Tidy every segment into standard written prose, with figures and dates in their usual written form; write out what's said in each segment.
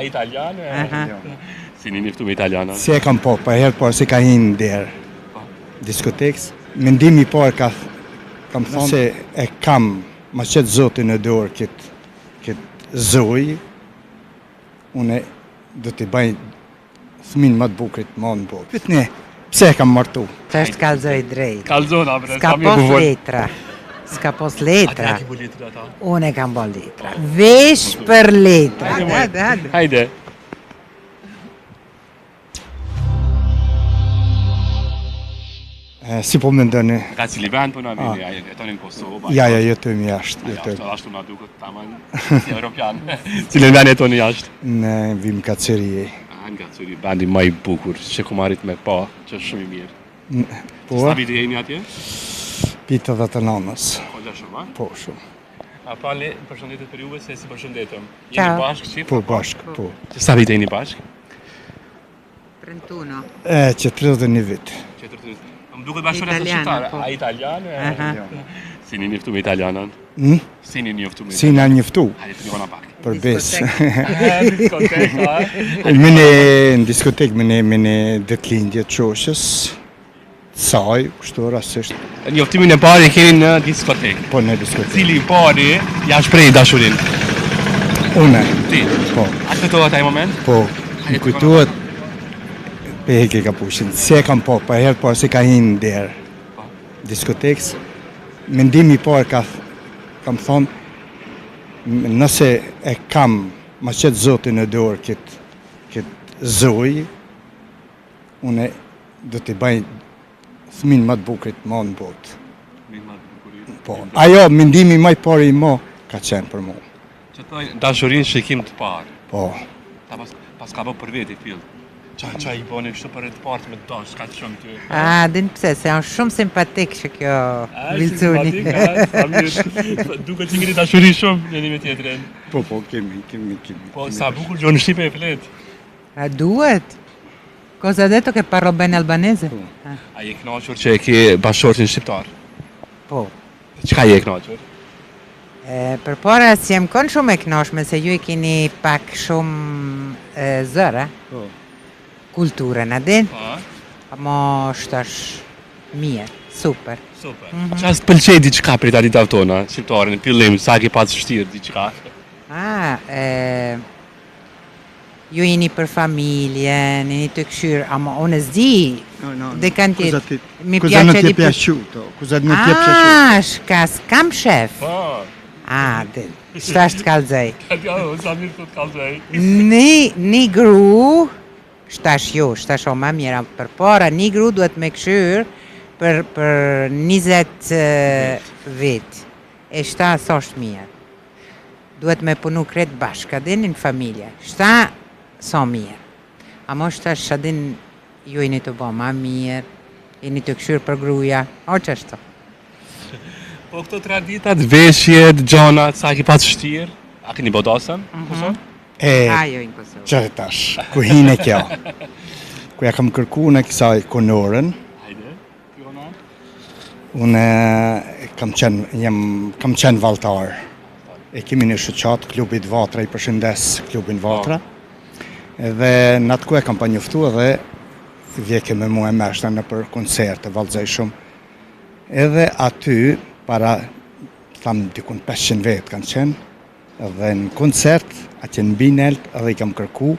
A italian? Si një njëftu me italianën? Si e kam po, për herë, por si ka hinë derë diskotekës. Mendimi parë kam thonë se e kam ma qëtë zotin e dorë këtë zoj, une do t'i baj thmin më të bukrit më në botë. Pytni, pse e kam martu? Të është kalzoj drejt. Kalzona, bre, Ska pos letra. Ska pos letra. A ki bu letra ata? Unë e kam bo letra. Vesh për letra. Hajde. Si po më ndoni? Ka cili vend për në vini, jetoni në Kosovë? Ja, jetojmë jashtë. Ashtu nga duket taman si Europian. Cilën vend jetoni jashtë? Në vim Kacërie. Nga cili vendi më i bukur, që ku marit me pa, që është shumë i mirë. Po? Sa viti jeni atje? Pita dhe të nanës. Po dhe shumë, a? Po, shumë. A pa le, përshëndetet për juve se si përshëndetëm. Ciao. Jeni bashkë, që? Po, bashkë, po. Sa viti jeni bashkë? 31. Që 31 vit. Më duket bashkëre të shqiptare. A italian? Si një njëftu me italianën? Si një njëftu me italianën? Si nga njëftu? Hajde të njona pak. Për besë. Diskotek, a? Mene në diskotek, mene detlindje të qoshës, saj, kështu rasisht. Njoftimin e pari keni në diskotek. Po në diskotek. Cili i pari ja shprej dashurin? Une. Ti? Po. A të kujtohet ai moment? Po. Më kujtohet pe heke ka pushin. Se kam po, për herë por si ka hinë derë diskotekës. Mendimi parë kam thonë, nëse e kam ma qëtë zotin e dorë këtë zoj, une do t'i baj thmin më të bukrit më në botë. Po, ajo, mendimi më i parë i mo ka qenë për mu. Që thoj, dashurin shikim të parë. Po. Ta pas ka bo për veti fillë. Qa i boni kështu për e të partë me dash, ka të shumë ty. A, din pse, se janë shumë simpatik që kjo Vilcuni. Duke që keni dashuri shumë, njëni me tjetërin. Po, kemi. Po, sa bukur gjonë në Shqipe e flet. A duhet? Cosa detto che parlo bene albanese? A je knaqër që e ke bashkëshortin shqiptar? Po. Qka je knaqër? Për para si jem kon shumë e knashme, se ju i keni pak shumë zëra. Po. Kulturën, a din? Po. Mo shtash mirë, super. Super. Qa së të pëlqej diqka për ta ditave tona, shqiptare, në pillim, sa ke pas shtirë diqka? Ju jeni për familjen, jeni të këshyrë, ama unë s'di, dhe kanë tjetë, mi Kuza piace non ti di è piaciuto? Kuza non ti è piaciuto? Shka s'kam shef. Po. Shtash të kalzej. Sa mirë të kalzej. Një gru, shtash o ma mjera për para, një gru duhet me këshyrë për 20 vit. E shta thosht mirë. Duhet me punu kretë bashkë, adin në familje. Shta so mirë. Amo shtash adin ju jeni të bo ma mirë, jeni të këshyrë për gruja, o që ashtu. Po këto traditat, veshjet, gjonat, sa ki pas shtirë? A keni bodasën? Ajo në Kosovë. Që tash, ku hine kjo? Ku ja kam kërku në kësaj konorën, Hajde, pjona. unë kam qenë valtar. E kemi një shoqat, klubit Vatra, i përshëndes klubin Vatra. Dhe në atë ku e kam pa njoftu edhe vjeke me mu e meshta në për koncerte, valdzej shumë. Edhe aty, para, thamë, dikun 500 vetë kanë qenë, edhe në koncert, atje në binelt, edhe i kam kërku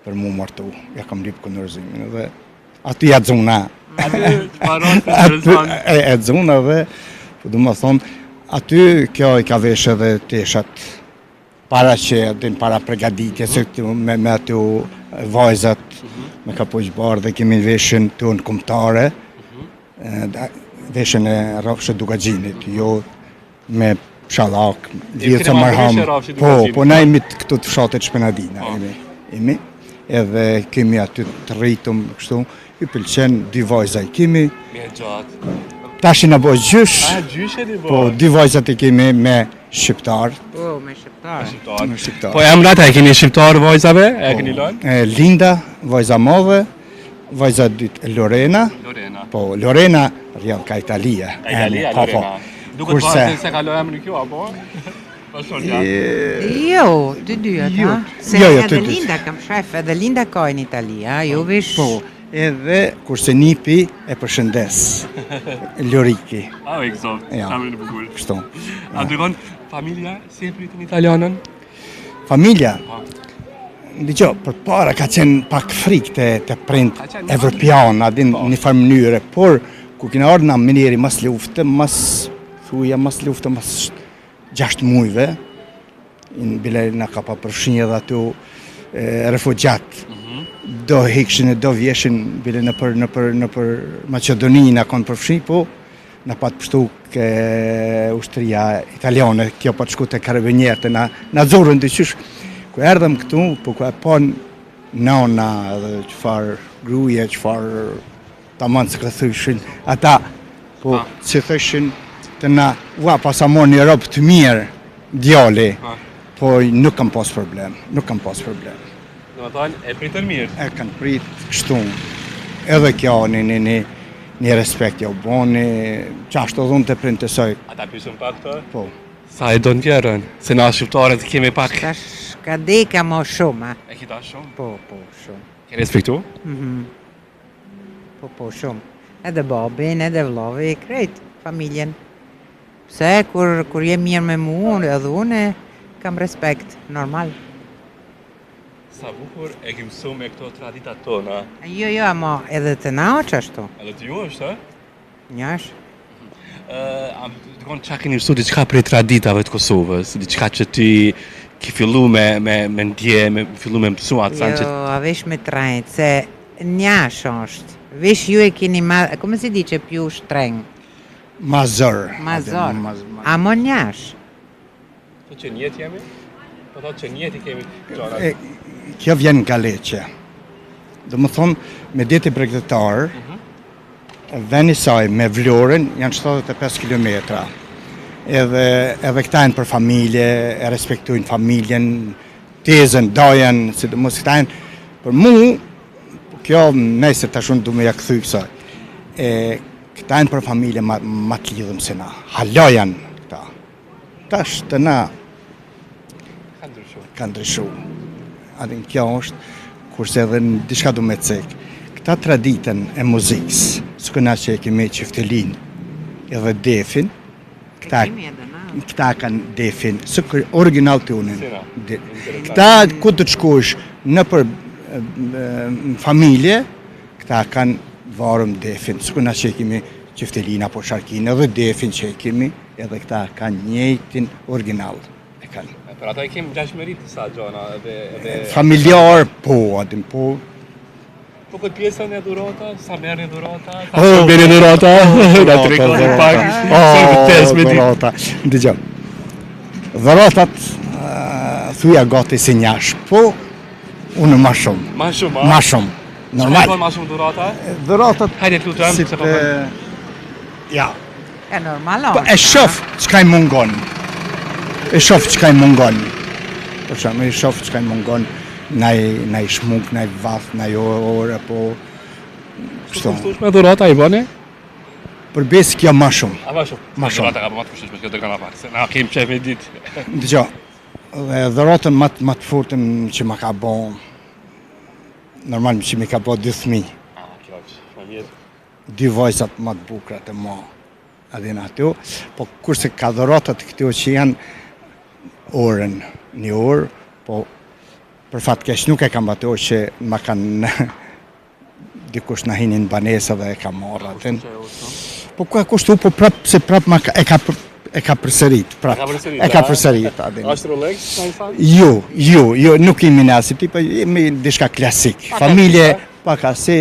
për mu martu. Ja kam lipë këndërzimin, edhe aty ja dzuna. E dzuna dhe, po du më thonë, aty kjo i ka vesh edhe teshat para që din para pregaditje, se me aty vajzat me kapuqbar dhe kemi veshin të në kumtare, veshin e rafshët Dugagjinit, jo me shallak, vjetë marham. Po na imi këtu të fshatet Shpenadina, imi, edhe kemi aty të rritëm, kështu, i pëlqen dy vajza i kemi. Mirë gjatë. Tash i në bojë gjysh, Gjysh e di bo. po dy vajzat i kemi me shqiptar. Po, me shqiptar. Po emrat e keni shqiptar vajzave? E keni lënë? Linda, vajza madhe, vajza dytë Lorena. Po, Lorena rjallë ka Italia. Italia, Po, Lorena. Duket Kurse- se ka lo emrin kjo, apo? Jo, të dyja, ta? Se edhe Linda kam shef, edhe Linda ka në Itali, jo vish... Po, edhe kurse nipi e përshëndes, Loriki. Exakt, kamë në bukur. Kështu. Andron, familja, si e pritin italianën? Familja? Diqo, për para ka qenë pak frikë të prind evropian, adin një farë mënyre, por ku kina ardhë na mineri mas luftë, mas 6 mujve, bile na ka pa përfshinje dhe ato refugjat, do hikshin e do vjeshin, bile në për Macedoni na konë përfshinje, po na pa të pështu ke ushtria italiane, kjo pa të shku të karabinjerë, na zorën dhe qysh. Ku erdhëm këtu, po ku e pon nona dhe qëfar gruje, qëfar tamam se ka thyshin, ata, po që thyshin të na, pas a mor një robë të mirë, djali, po nuk kam pas problem. Në më thonë, e pritën mirë? E kanë prit kështu, edhe kjo një respekt jo boni, qashtë o dhunë të prind të soj. Ata pysën pak të? Po. Sa e do në tjerën, se na shqiptarët kemi pak... Ka deka ma shumë, E kita shumë? Po, shumë. Ke respektu? Po, shumë. Edhe babin, edhe vlovi, krejt, familjen. Pse, kur jem mirë me mu, edhe une, kam respekt, normal. Sa bukur e kim su me këto traditat tona. Jo, ama edhe të na o qashtu. Edhe të ju është, Njash. Qa keni mësu diqka prej traditave të Kosovës, diqka që ti ki fillu me ndje, me fillu me mësu atë sanë që... Jo, a vesh me trajt, se njash është. Vesh ju e keni ma... Kome si di që pju shtreng? Mazor. Amo njash. Po që njet jemi? Po thotë që njeti kemi gjona? Kjo vjen nga Leqe. Do më thonë, me deti bregdetar, veni saj me Vlorën janë 75 kilometra. Edhe këta janë për familje, e respektojnë familjen, tezën, dajen, si do mos këta janë. Për mu, kjo nëjse të shumë du me ja këthy kësaj. Këta janë për familje ma të lidhëm se na. Hala janë këta. Tash të na ka ndryshu. Adin kjo është, kurse edhe në dishka du me cek. Këta traditën e muzikës, së këna që e kemi qiftelin edhe defin, këta kanë defin, së original të unin. Këta ku të qkush në për familje, këta kanë varëm defin, së këna që e kemi qiftelin apo sharkin, edhe defin që e kemi, edhe këta kanë njëjtin original. Për ata e kemë gjashmerit të sa gjona edhe... Familjar, po, adin po. Po këtë pjesën e dhurata, sa merë një dhurata? Sa merë një dhurata? Na të rekoni pak, se vëtes me dhurata. Ndëgjë, dhuratat thuja gati si njash, po, unë ma shumë. Ma shumë, Ma shumë, normal. Sa ma shumë dhurata? Dhuratat... Hajde të lutëm, se po... Ja. E normal, e shof që ka i mungon. E shof që ka i mungon. Po shumë, e shof që ka i mungon. Na i shmuk, na i vath, na i orë, po... Kështu me dhurata i bane? Për besë kjo ma shumë. A ma shumë? Ma shumë. Dhurata ka po ma të kushishme, kjo të kanë apar, se na kemë qef e ditë. Dëgjo, dhuratën ma të furtën që ma ka bo... Normal që mi ka bo 2 fëmi. Kjo është, ma mirë. 2 vajzat ma të bukrat e ma. Adin ato, po kurse ka dhuratat këto që janë orën, një orë, po për fatë kesh nuk e kam ato që ma kanë dikush në hinin banesa dhe e ka marrë atën. Po ku e kushtu, po prapë, se prapë e ka përsërit, prapë. E ka përsërit, adin. Ashtë Rolex, në i fanë? Jo, nuk imi në asë tipa, imi dishka klasik. Familje, paka se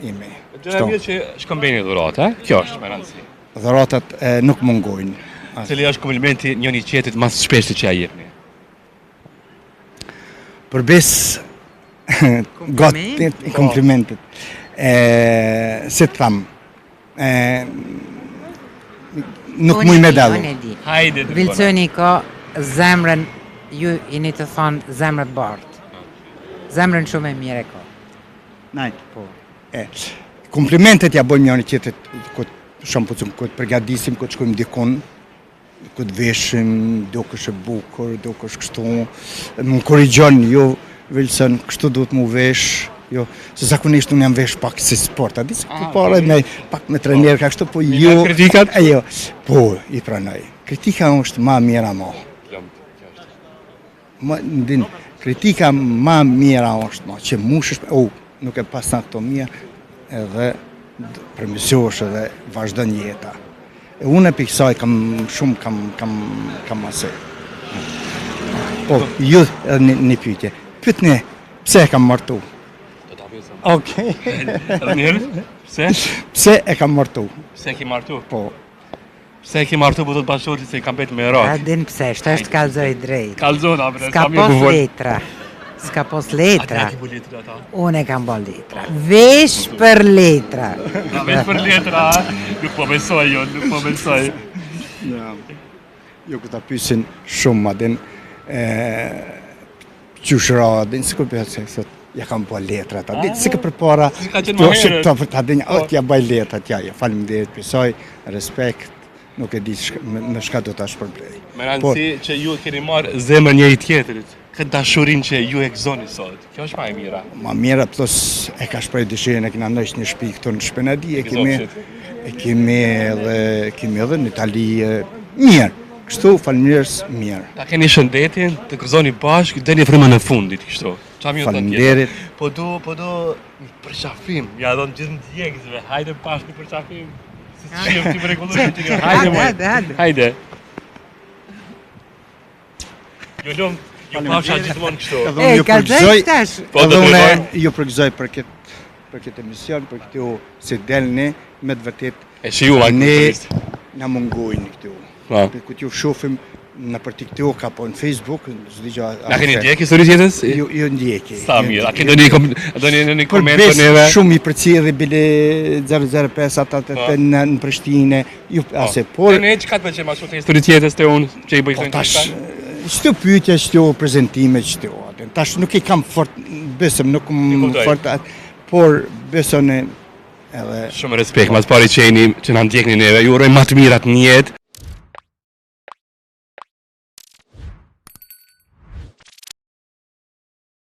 imi. Gjëra mirë që shkëmbeni dhurata, kjo është me rëndësi. Dhuratat nuk mungojnë. Cili është komplimenti njëni qetit mas shpeshti që a jepni? Për besë, komplimentet. Se të thamë, nuk muj me dalë. Hajde të Vilconi ka zemrën, ju jeni të thonë zemrët bartë. Zemrën shumë e mire ka. Najtë, po. Komplimentet ja bojmë njëni qetit, shumë përcum, këtë përgadisim, këtë shkojmë dikun, ku të veshim, dukesh e bukur, dukesh kështu, më korrigjon, jo Wilson, kështu duhet mu vesh, jo, se zakonisht unë jam vesh pak si sport, a di se këtë pare me pak me trener ka kështu, po jo, kritikat? Jo, po, i pranoj. Kritika është ma mira ma. Kritika ma mira është ma, që mush është, nuk e pas në këto mirë, edhe përmësiosh edhe vazhdon jeta. Unë e piksaj shumë kam asaj. Po, ju një pyetje. Pyetni, pse e kam martu? Do ta pyesëm. Okej. Edhe një herë? Pse? Pse e kam martu? Pse e ke martu? Po. Pse e ke martu, po do të bashkëtorti se i kam betë me rak. A din pse, është kallzoj drejt. Kallzon, a bre, Ska pos letra. Ska pos letra. A ke bu letra ata? Unë e kam bo letra. Vesh për letra. Vesh për letra, nuk po besoj jo, nuk po besoj. Jo këta pysin shumë, adin, qyshra, adin, si ku përët se kësot, ja kam bo letra, adin, si ka për para, adin, ja baj letra, ja, faleminderit, pësoj, respekt, nuk e di në shka do të shpërbrej. Me rëndësi që ju keni marrë zemër njëri tjetërit, këtë dashurin që ju e gëzoni sot, kjo është ma e mira. Ma mira, pëtos e ka shprej dëshirën, e kena nësht një shpi këtu në Shpenadi, e kemi edhe në Itali mirë, kështu faleminderit mirë. Ta keni shëndetin, të gëzoni bashkë, dhe një frymën e fundit, kështu. Faleminderit. Po do një përqafim, ja do në gjithë në djegësve, hajde bashkë një përqafim. Si që ti më regullushë të një, hajde. Jo lumë, ju pasha gjithmonë kështu. Ka dhej shtash. Edhe unë ju përgëzoj për këtë emision, për këtu se delni, me të vërtet. E që ju lajtë ne na mungojnë këtu. Këtë ju shofim në për TikTok apo në Facebook, na keni ndjekë historisë jetës? Jo ndjekë. Sa mirë, a keni një koment për neve? Shumë i përcjellë bile 005 ata në Prishtinë, ju ase por. Ne çka të bëjmë ashtu të historisë jetës të unë që i bëj këto tash. Çto pyetje, çto prezantime, çto. Tash nuk i kam fort, besëm nuk fort, por besoni edhe shumë respekt, mas pari që na ndjekni neve, ju uroj më të mirat në jetë.